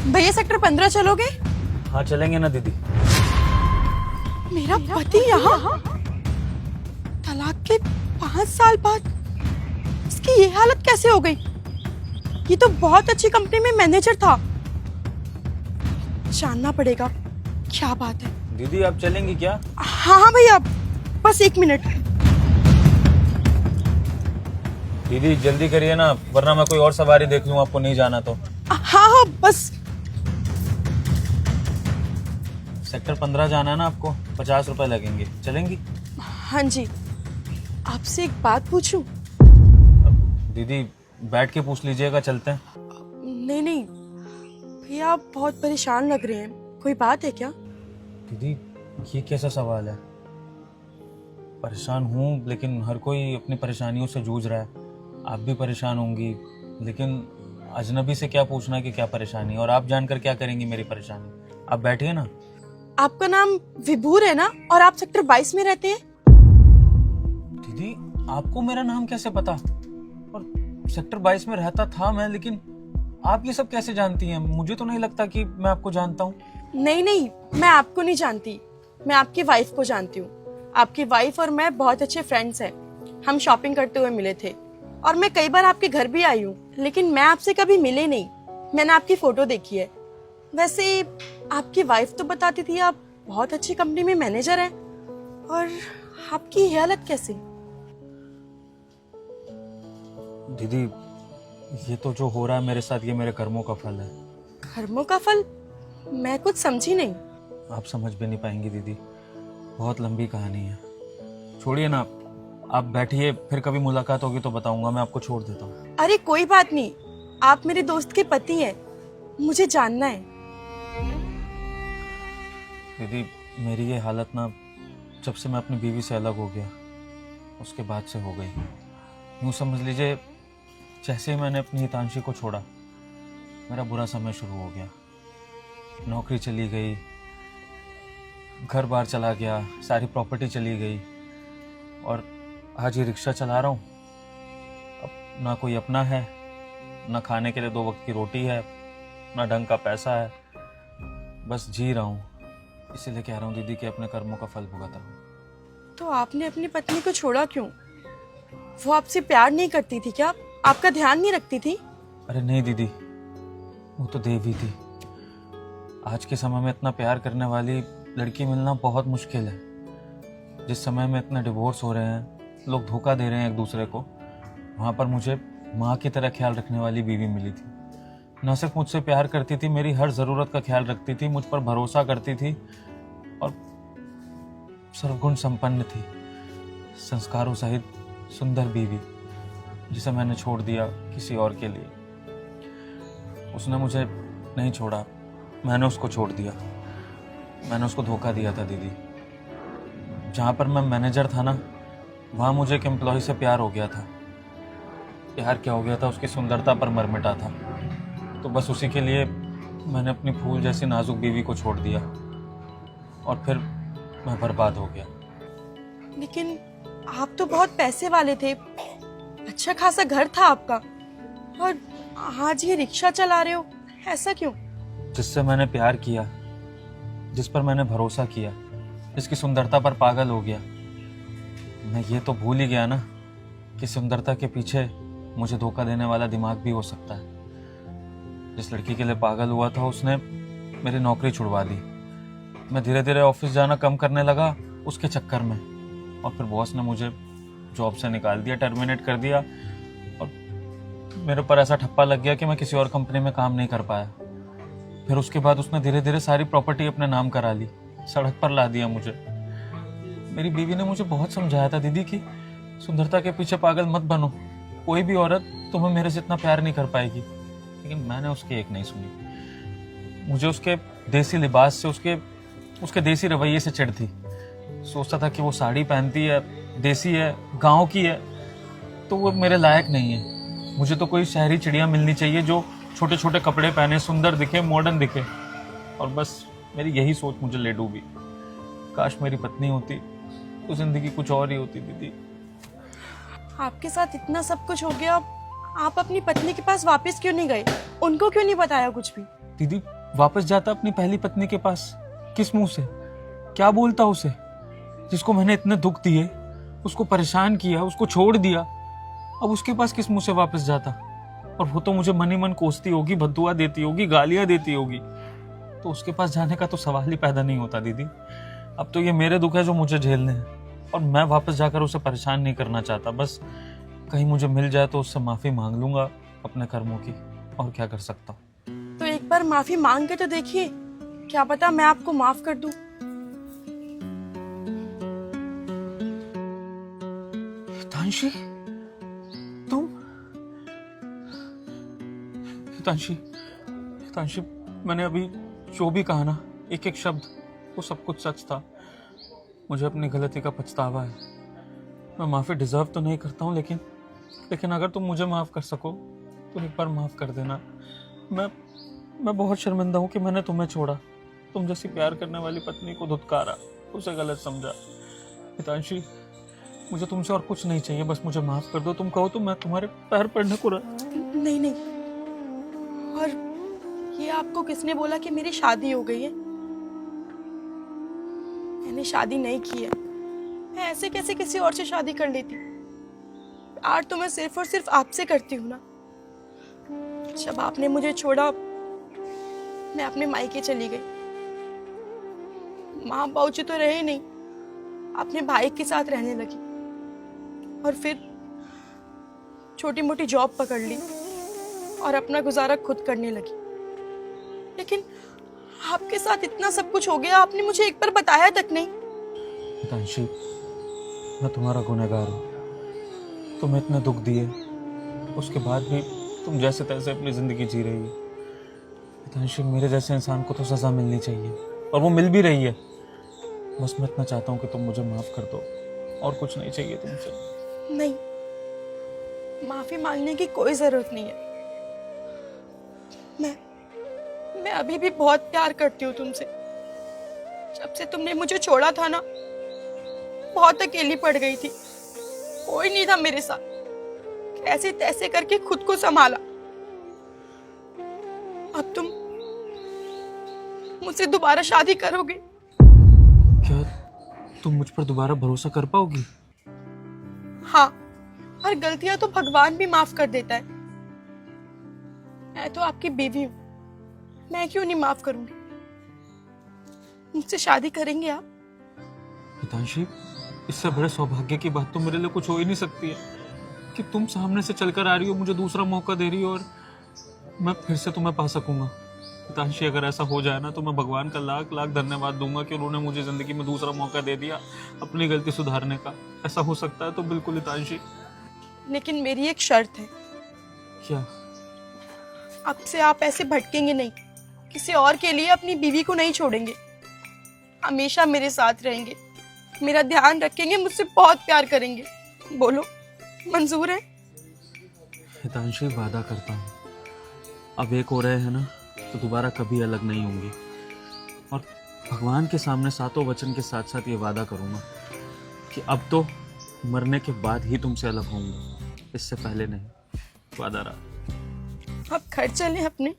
भैया सेक्टर 15 चलोगे? हाँ चलेंगे ना दीदी। मेरा पति यहाँ तलाक के 5 साल बाद इसकी ये हालत कैसे हो गई? ये तो बहुत अच्छी कंपनी में मैनेजर था। जानना पड़ेगा क्या बात है। दीदी आप चलेंगी क्या? हाँ हाँ भैया, बस 1 मिनट। दीदी जल्दी करिए ना, वरना मैं कोई और सवारी देख लूँ, आपको नहीं जाना तो। हाँ हाँ बस। सेक्टर 15 जाना है ना आपको, 50 रुपए लगेंगे, चलेंगी? हाँ जी, आपसे एक बात पूछूं? दीदी बैठ के पूछ लीजिएगा, चलते हैं। नहीं नहीं भैया, आप बहुत परेशान लग रहे हैं, कोई बात है क्या? दीदी ये कैसा सवाल है? परेशान हूँ, लेकिन हर कोई अपनी परेशानियों से जूझ रहा है। आप भी परेशान होंगी, लेकिन अजनबी से क्या पूछना है कि क्या परेशानी है, और आप जानकर क्या करेंगी मेरी परेशानी? आप बैठिए ना। आपका नाम विभूर है ना, और आप सेक्टर 22 में रहते हैं? दीदी आपको मेरा नाम कैसे पता? और सेक्टर 22 में रहता था मैं, लेकिन आप ये सब कैसे जानती हैं? मुझे तो नहीं लगता कि मैं आपको जानता हूँ। नहीं नहीं, मैं आपको नहीं जानती, मैं आपकी वाइफ को जानती हूँ। आपकी वाइफ और मैं बहुत अच्छे फ्रेंड्स हैं। हम शॉपिंग करते हुए मिले थे, और मैं कई बार आपके घर भी आई हूँ, लेकिन मैं आपसे कभी मिले नहीं। मैंने आपकी फोटो देखी है। वैसे आपकी वाइफ तो बताती थी आप बहुत अच्छी कंपनी में मैनेजर हैं, और आपकी ये हालत कैसे? दीदी ये तो जो हो रहा है मेरे साथ, ये मेरे कर्मों का फल है। कर्मों का फल? मैं कुछ समझी नहीं। आप समझ भी नहीं पाएंगी दीदी, बहुत लंबी कहानी है। छोड़िए ना, आप बैठिए, फिर कभी मुलाकात होगी तो बताऊंगा। मैं आपको छोड़ देता हूँ। अरे कोई बात नहीं, आप मेरे दोस्त के पति हैं, मुझे जानना है। दीदी मेरी ये हालत ना, जब से मैं अपनी बीवी से अलग हो गया उसके बाद से हो गई। यूँ समझ लीजिए, जैसे ही मैंने अपनी हितांशी को छोड़ा, मेरा बुरा समय शुरू हो गया। नौकरी चली गई, घर बार चला गया, सारी प्रॉपर्टी चली गई, और आज ये रिक्शा चला रहा हूँ। अब ना कोई अपना है, ना खाने के लिए 2 वक्त की रोटी है, ना ढंग का पैसा है, बस जी रहा हूँ। इसीलिए कह रहा हूँ दीदी कि अपने कर्मों का फल भुगता हूँ। तो आपने अपनी पत्नी को छोड़ा क्यों? वो आपसे प्यार नहीं करती थी क्या? आपका ध्यान नहीं रखती थी? अरे नहीं दीदी, वो तो देवी थी। आज के समय में इतना प्यार करने वाली लड़की मिलना बहुत मुश्किल है। जिस समय में इतने डिवोर्स हो रहे हैं, लोग धोखा दे रहे हैं एक दूसरे को, वहाँ पर मुझे माँ की तरह ख्याल रखने वाली बीवी मिली थी। न सिर्फ मुझसे प्यार करती थी, मेरी हर ज़रूरत का ख्याल रखती थी, मुझ पर भरोसा करती थी, और सर्वगुण संपन्न थी, संस्कारों सहित सुंदर बीवी, जिसे मैंने छोड़ दिया किसी और के लिए। उसने मुझे नहीं छोड़ा, मैंने उसको छोड़ दिया। मैंने उसको धोखा दिया था दीदी। जहाँ पर मैं मैनेजर था ना, वहाँ मुझे एक एम्प्लॉय से प्यार हो गया था। प्यार क्या हो गया था, उसकी सुंदरता पर मर मिटा था। तो बस उसी के लिए मैंने अपनी फूल जैसी नाजुक बीवी को छोड़ दिया, और फिर मैं बर्बाद हो गया। लेकिन आप तो बहुत पैसे वाले थे, अच्छा खासा घर था आपका, और आज ये रिक्शा चला रहे हो, ऐसा क्यों? जिससे मैंने प्यार किया, जिस पर मैंने भरोसा किया, जिसकी सुंदरता पर पागल हो गया, मैं ये तो भूल ही गया ना कि सुंदरता के पीछे मुझे धोखा देने वाला दिमाग भी हो सकता है। जिस लड़की के लिए पागल हुआ था, उसने मेरी नौकरी छुड़वा दी। मैं धीरे धीरे ऑफिस जाना कम करने लगा उसके चक्कर में, और फिर बॉस ने मुझे जॉब से निकाल दिया, टर्मिनेट कर दिया, और मेरे पर ऐसा ठप्पा लग गया कि मैं किसी और कंपनी में काम नहीं कर पाया। फिर उसके बाद उसने धीरे धीरे सारी प्रॉपर्टी अपने नाम करा ली, सड़क पर ला दिया मुझे। मेरी बीवी ने मुझे बहुत समझाया था दीदी कि सुंदरता के पीछे पागल मत बनो, कोई भी औरत तुम्हें मेरे से इतना प्यार नहीं कर पाएगी। लेकिन मैंने उसकी एक नहीं सुनी। मुझे उसके देसी लिबास से, उसके देसी रवैये से चिढ़ थी। सोचता था कि वो साड़ी पहनती है, देसी है, गांव की है, तो वो मेरे लायक नहीं है। मुझे तो कोई शहरी चिड़िया मिलनी चाहिए जो छोटे छोटे कपड़े पहने, सुंदर दिखे, मॉडर्न दिखे, और बस मेरी यही सोच मुझे ले डूबी। काश मेरी पत्नी होती तो जिंदगी कुछ और ही होती दीदी। आपके साथ इतना सब कुछ हो गया, आप अपनी पत्नी के पास वापस क्यों नहीं गए? उनको क्यों नहीं बताया कुछ भी? दीदी वापस जाता अपनी पहली पत्नी के पास, किस मुंह से, क्या बोलता उसे, जिसको मैंने इतने दुख दिए, उसको परेशान किया, उसको छोड़ दिया, अब उसके पास किस मुंह से वापस जाता? और वो तो मुझे मन ही मन कोसती होगी, बद्दुआ देती होगी, गालियां देती होगी, तो उसके पास जाने का तो सवाल ही पैदा नहीं होता दीदी। अब तो ये मेरे दुख है जो मुझे झेलने हैं, और मैं वापस जाकर उसे परेशान नहीं करना चाहता। बस कहीं मुझे मिल जाए तो उससे माफी मांग लूंगा अपने कर्मों की, और क्या कर सकता हूँ। तो एक बार माफी मांग के तो देखिए, क्या पता मैं आपको माफ कर दूं। हितांशी, तुम? हितांशी, हितांशी, मैंने अभी जो भी कहा ना, एक एक शब्द, वो सब कुछ सच था। मुझे अपनी गलती का पछतावा है। मैं माफी डिजर्व तो नहीं करता हूँ, लेकिन अगर तुम मुझे माफ कर सको तो एक बार माफ कर देना। मैं बहुत शर्मिंदा हूँ कि मैंने तुम्हें छोड़ा, तुम जैसी प्यार करने वाली पत्नी को धुतकारा, उसे गलत समझा। हितांशी, मुझे तुमसे और कुछ नहीं चाहिए, बस मुझे माफ कर दो। तुम कहो तो मैं तुम्हारे पैर पड़ने को नहीं नहीं, और ये आपको किसने बोला कि मेरी शादी हो गई है? मैंने शादी नहीं की है। मैं ऐसे कैसे किसी और से शादी कर लेती? प्यार तो मैं सिर्फ और सिर्फ आपसे करती हूँ ना। जब आपने मुझे छोड़ा, मैं अपने मायके चली गई। माँ बाबूजी तो रहे नहीं, अपने भाई के साथ रहने लगी, और फिर छोटी मोटी जॉब पकड़ ली और अपना गुजारा खुद करने लगी। लेकिन आपके साथ इतना सब कुछ हो गया, आपने मुझे एक बार बताया तक नहीं। हितांशी, मैं तुम्हारा गुनहगार हूँ। तुम्हें इतने दुख दिए, उसके बाद भी तुम जैसे तैसे अपनी जिंदगी जी रही हो। हितांशी, मेरे जैसे इंसान को तो सजा मिलनी चाहिए, और वो मिल भी रही है। बस मैं इतना चाहता हूँ कि तुम मुझे माफ कर दो, और कुछ नहीं चाहिए तुमसे। नहीं, माफी मांगने की कोई जरूरत नहीं है। मैं अभी भी बहुत प्यार करती हूँ तुमसे। जब से तुमने मुझे छोड़ा था ना, बहुत अकेली पड़ गई थी। कोई नहीं था मेरे साथ। कैसे तैसे करके खुद को संभाला। अब तुम मुझसे दोबारा शादी करोगे? क्या तुम मुझ पर दोबारा भरोसा कर पाओगी? हाँ, और गलतियां तो भगवान भी माफ कर देता है। मैं तो आपकी बीवी हूँ, मैं क्यों नहीं माफ करूंगी? मुझसे शादी करेंगे आप? हितांशी, इससे बड़े सौभाग्य की बात तो मेरे लिए कुछ हो ही नहीं सकती है कि तुम सामने से चलकर आ रही हो, मुझे दूसरा मौका दे रही हो, और मैं फिर से तुम्हें पा सकूंगा। हितांशी, अगर ऐसा हो जाए ना, तो मैं भगवान का लाख लाख धन्यवाद दूंगा कि उन्होंने मुझे जिंदगी में दूसरा मौका दे दिया अपनी गलती सुधारने का। ऐसा हो सकता है तो बिल्कुल हितांशी। लेकिन मेरी एक शर्त है। क्या? अब से आप ऐसे भटकेंगे नहीं, किसी और के लिए अपनी बीवी को नहीं छोड़ेंगे, हमेशा मेरे साथ रहेंगे, मेरा ध्यान रखेंगे, मुझसे बहुत प्यार करेंगे। बोलो, मंजूर है? हितांशी, वादा करता हूँ, अब एक हो रहे हैं ना, तो दोबारा कभी अलग नहीं होंगी। और भगवान के सामने सातों वचन के साथ साथ ये वादा करूंगा कि अब तो मरने के बाद ही तुमसे अलग होंगे, इससे पहले नहीं। वादा रहा। अब घर चलें अपने।